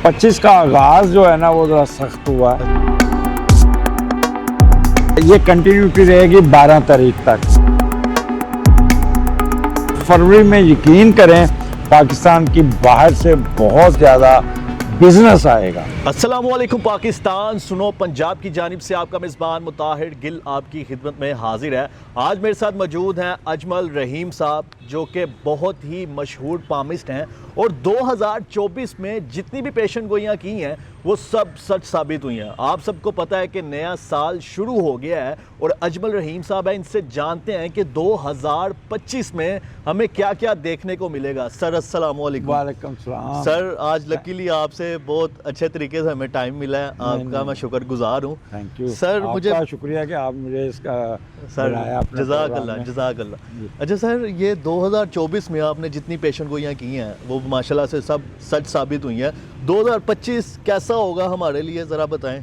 25 का आगाज़ जो है ना वो ज़रा सख्त हुआ है। ये कंटिन्यूटी रहेगी 12 तारीख तक। फरवरी में यकीन करें पाकिस्तान की बाहर से बहुत ज़्यादा बिजनेस आएगा। अस्सलाम वालेकुम पाकिस्तान, सुनो पंजाब की जानिब से आपका मेज़बान मुताहिर गिल आपकी खिदमत में हाजिर है। आज मेरे साथ मौजूद हैं अजमल रहीम साहब, जो कि बहुत ही मशहूर पामिस्ट हैं और 2024 में जितनी भी पेशन गोइयाँ की हैं वो सब सच साबित हुई हैं। आप सबको पता है कि नया साल शुरू हो गया है और अजमल रहीम साहब हैं, इनसे जानते हैं कि 2025 में हमें क्या क्या देखने को मिलेगा। सर अस्सलाम वालेकुम। वालेकुम सलाम। सर आज लकीली आपसे बहुत अच्छे तरीके से हमें टाइम मिला है, आपका मैं शुक्रगुजार हूँ। थैंक यू सर, मुझे शुक्रिया कि आप मुझे इसका सर जज़ाकल्लाह। अच्छा सर, ये 2024 में आपने जितनी पेशन गोइयाँ की हैं वो माशाल्लाह से सब सच साबित हुई हैं। 2025 कैसा होगा हमारे लिए, ज़रा बताएं।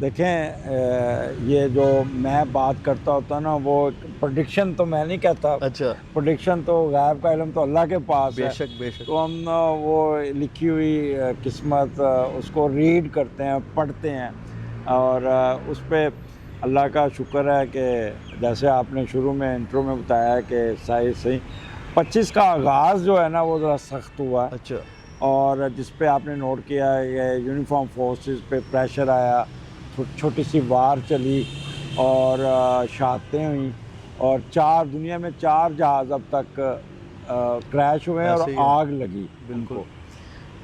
देखें, ये जो मैं बात करता होता ना वो प्रेडिक्शन तो मैं नहीं कहता। अच्छा, प्रेडिक्शन तो गायब का इल्म तो अल्लाह के पास है। बेशक बेशक। तो हम वो लिखी हुई किस्मत उसको रीड करते हैं, पढ़ते हैं और उस पर अल्लाह का शुक्र है कि जैसे आपने शुरू में इंट्रो में बताया कि सही 25 का आगाज़ जो है ना वो ज़रा सख्त हुआ है। अच्छा, और जिस पे आपने नोट किया है कि यूनिफॉर्म फोर्सेस पे प्रेशर आया, छोटी सी वार चली और शहादतें हुई और दुनिया में 4 जहाज़ अब तक क्रैश हुए और आग लगी बिल्कुल।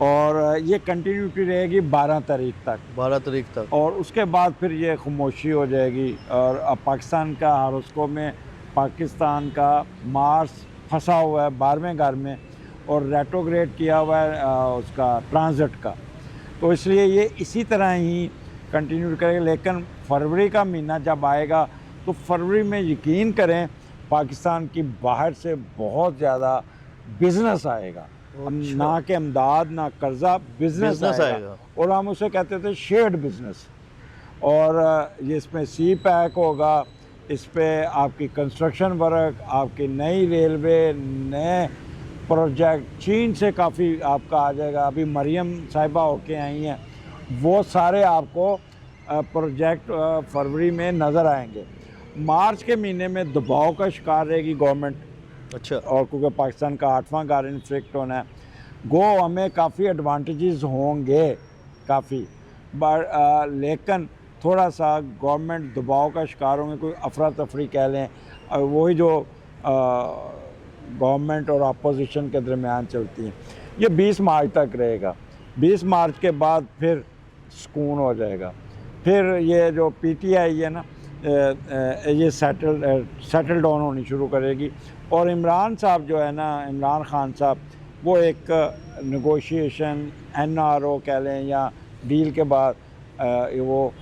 और ये कंटिन्यूटी रहेगी 12 तारीख तक। 12 तारीख तक। और उसके बाद फिर ये खामोशी हो जाएगी। और अब पाकिस्तान का हारोस्कोप में पाकिस्तान का मार्स फंसा हुआ है 12वें घर में और रेट्रोग्रेड किया हुआ है उसका ट्रांजिट का। तो इसलिए ये इसी तरह ही कंटिन्यू करेगा। लेकिन फरवरी का महीना जब आएगा तो फरवरी में यकीन करें पाकिस्तान की बाहर से बहुत ज़्यादा बिज़नेस आएगा। ना कि अमदाद ना कर्जा, बिज़नेस आएगा। और हम उसे कहते थे शेयर्ड बिज़नेस। और ये इसमें सी पैक होगा, इस पे आपकी कंस्ट्रक्शन वर्क, आपकी नई रेलवे, नए प्रोजेक्ट चीन से काफ़ी आपका आ जाएगा। अभी मरियम साहिबा होके आई हैं, वो सारे आपको प्रोजेक्ट फरवरी में नज़र आएंगे। मार्च के महीने में दबाव का शिकार रहेगी गवर्नमेंट। अच्छा। और क्योंकि पाकिस्तान का 8वां घर इन्फ्लिक्ट होना है, हमें काफ़ी एडवांटेजेस होंगे काफ़ी, बट लेकिन थोड़ा सा गवर्नमेंट दबाव का शिकार होंगे। कोई अफरा तफरी कह लें, वही जो गवर्नमेंट और अपोजिशन के दरमियान चलती हैं। ये 20 मार्च तक रहेगा। 20 मार्च के बाद फिर सुकून हो जाएगा। फिर ये जो पीटीआई है ना, ये सेटल डाउन होनी शुरू करेगी। और इमरान साहब जो है ना, इमरान खान साहब, वो एक नेगोशिएशन एनआरओ कह लें या डील के बाद वो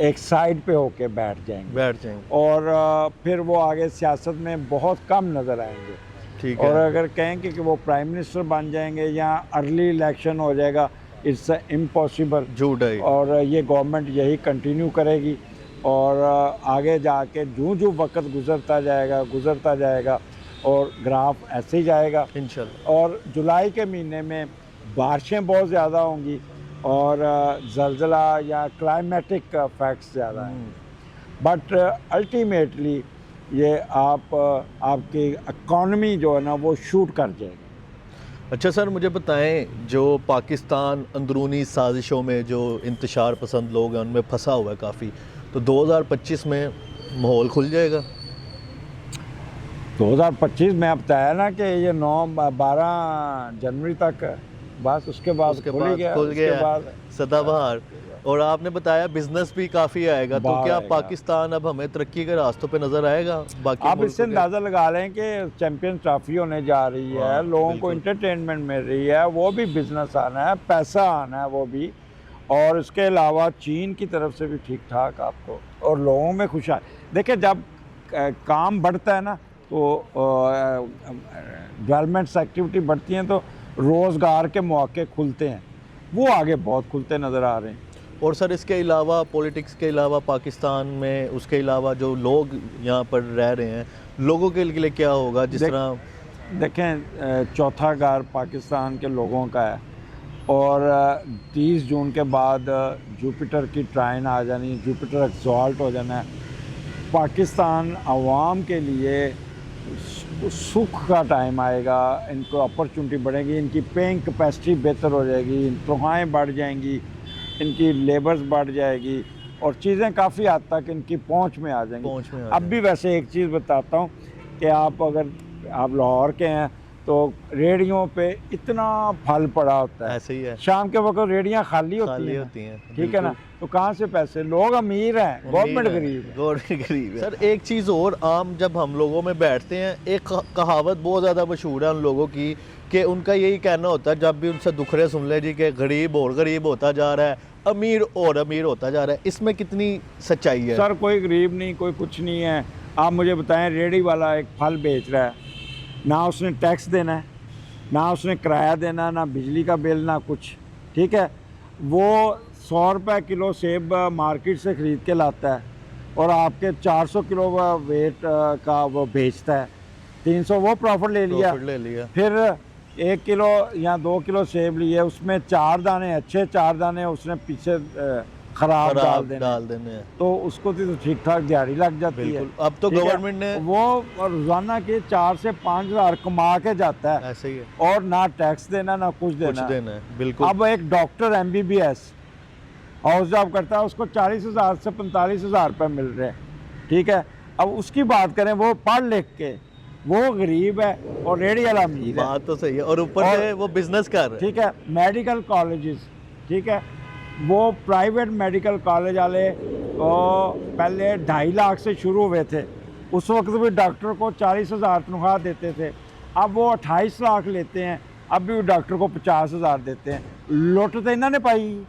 एक साइड पे होके बैठ जाएंगे और फिर वो आगे सियासत में बहुत कम नज़र आएंगे। ठीक है। और है। अगर कहें कि वो प्राइम मिनिस्टर बन जाएंगे या अर्ली इलेक्शन हो जाएगा, इट्स इम्पॉसिबल, झूठ है। और ये गवर्नमेंट यही कंटिन्यू करेगी और आगे जाके जो वक्त गुज़रता जाएगा और ग्राफ ऐसे ही जाएगा इंशाल्लाह। और जुलाई के महीने में बारिशें बहुत ज़्यादा होंगी और ज़लज़ला या क्लाइमेटिक फैक्ट्स ज़्यादा हैं। बट अल्टीमेटली ये आपकी इकॉनमी जो है ना वो शूट कर जाएगी। अच्छा सर, मुझे बताएं, जो पाकिस्तान अंदरूनी साजिशों में जो इंतशार पसंद लोग हैं उनमें फंसा हुआ है काफ़ी, तो 2025 में माहौल खुल जाएगा? 2025 में अब बताया ना कि ये 9-12 जनवरी तक है, बस उसके बाद खुल गया सदाबहार। और आपने बताया बिजनेस भी काफ़ी आएगा, तो क्या पाकिस्तान अब हमें तरक्की के रास्तों पे नज़र आएगा? बाकी आप इससे अंदाज़ा लगा लें कि चैंपियंस ट्रॉफी होने जा रही है, लोगों को इंटरटेनमेंट मिल रही है, वो भी बिजनेस आना है, पैसा आना है वो भी। और इसके अलावा चीन की तरफ से भी ठीक ठाक आपको, और लोगों में खुशहाली। देखिए, जब काम बढ़ता है ना तो डेवलपमेंट एक्टिविटी बढ़ती हैं तो रोज़गार के मौके खुलते हैं, वो आगे बहुत खुलते नज़र आ रहे हैं। और सर, इसके अलावा पॉलिटिक्स के अलावा पाकिस्तान में, उसके अलावा जो लोग यहाँ पर रह रहे हैं, लोगों के लिए क्या होगा? जिस तरह देखें, चौथा घर पाकिस्तान के लोगों का है और 30 जून के बाद जुपिटर की ट्राइन आ जानी, जुपिटर एक्सॉल्ट हो जाना है। पाकिस्तान आवाम के लिए सुख का टाइम आएगा, इनको अपॉर्चुनिटी बढ़ेगी, इनकी पेइंग कैपेसिटी बेहतर हो जाएगी, तनख्वाहें बढ़ जाएंगी, इनकी लेबर्स बढ़ जाएगी और चीज़ें काफ़ी हद तक इनकी पहुंच में आ जाएंगी। अब भी वैसे एक चीज़ बताता हूँ कि अगर आप लाहौर के हैं तो रेहड़ियों पे इतना फल पड़ा होता है, ऐसे ही है, शाम के वक्त रेहड़ियाँ खाली होती हैं, ठीक है ना। तो कहाँ से पैसे, लोग अमीर हैं, गवर्नमेंट गरीब है। गवर्नमेंट गरीब है। सर एक चीज़ और, आम जब हम लोगों में बैठते हैं एक कहावत बहुत ज़्यादा मशहूर है उन लोगों की कि उनका यही कहना होता है जब भी उनसे दुखड़े सुन ले जी कि गरीब और गरीब होता जा रहा है, अमीर और अमीर होता जा रहा है। इसमें कितनी सच्चाई है? सर कोई गरीब नहीं, कोई कुछ नहीं है। आप मुझे बताएं, रेहड़ी वाला एक फल बेच रहा है, ना उसने टैक्स देना है, ना उसने किराया देना, ना बिजली का बिल, ना कुछ, ठीक है। वो 100 रुपये किलो सेब मार्केट से ख़रीद के लाता है और आपके 400 किलो वेट का वो बेचता है, 300 वो प्रॉफिट ले लिया। फिर 1 किलो या 2 किलो सेब लिए, उसमें 4 दाने अच्छे, 4 दाने उसने पीछे खराब डाल देने, तो उसको तो ठीक ठाक दिहाड़ी लग जाती है। अब तो गवर्नमेंट ने वो रोजाना के 4 से 5 हज़ार कमा के जाता है, ऐसे ही है, और ना टैक्स देना ना कुछ देना है। बिल्कुल। अब एक डॉक्टर MBBS हाउस जॉब करता है, उसको 40,000 से 45,000 रुपये मिल रहे हैं, ठीक है। अब उसकी बात करें, वो पढ़ लिख के वो गरीब है और रेहड़ी वाला अमीर है। बात तो सही है, और ऊपर से वो बिजनेस कर रहे हैं, ठीक है। मेडिकल कॉलेजेस, ठीक है, वो प्राइवेट मेडिकल कॉलेज वाले तो पहले 2.5 लाख से शुरू हुए थे, उस वक्त भी डॉक्टर को 40,000 तनख्वाह देते थे। अब वो 28 लाख लेते हैं, अब भी डॉक्टर को 50,000 देते हैं। लुट तो इन्होंने पाई।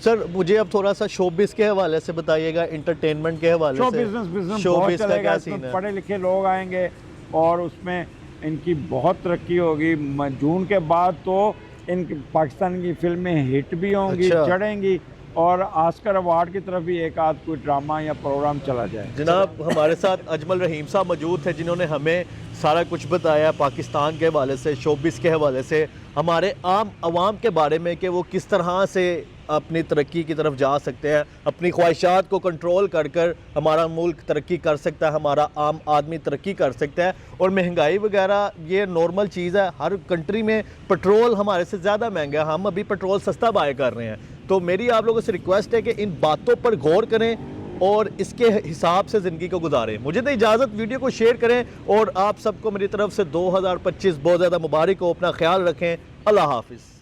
सर मुझे अब थोड़ा सा शोबिस के हवाले से बताइएगा, इंटरटेनमेंट के हवाले से। बिजनेस बहुत चलेगा, इसमें पढ़े लिखे लोग आएंगे और उसमें इनकी बहुत तरक्की होगी। जून के बाद तो इन पाकिस्तान की फिल्में हिट भी होंगी, चढ़ेंगी, और ऑस्कर अवार्ड की तरफ भी एक आध कोई ड्रामा या प्रोग्राम चला जाए। जनाब हमारे साथ अजमल रहीम साहब मौजूद थे जिन्होंने हमें सारा कुछ बताया पाकिस्तान के हवाले से, शोबिस के हवाले से, हमारे आम आवाम के बारे में कि वो किस तरह से अपनी तरक्की की तरफ जा सकते हैं, अपनी ख्वाहिशात को कंट्रोल कर कर हमारा मुल्क तरक्की कर सकता है, हमारा आम आदमी तरक्की कर सकता है। और महंगाई वगैरह ये नॉर्मल चीज़ है, हर कंट्री में पेट्रोल हमारे से ज़्यादा महंगा है, हम अभी पेट्रोल सस्ता बाय कर रहे हैं। तो मेरी आप लोगों से रिक्वेस्ट है कि इन बातों पर गौर करें और इसके हिसाब से ज़िंदगी को गुजारें। मुझे तो इजाज़त, वीडियो को शेयर करें और आप सबको मेरी तरफ से 2025 बहुत ज़्यादा मुबारक हो। अपना ख्याल रखें। अल्लाह हाफिज़।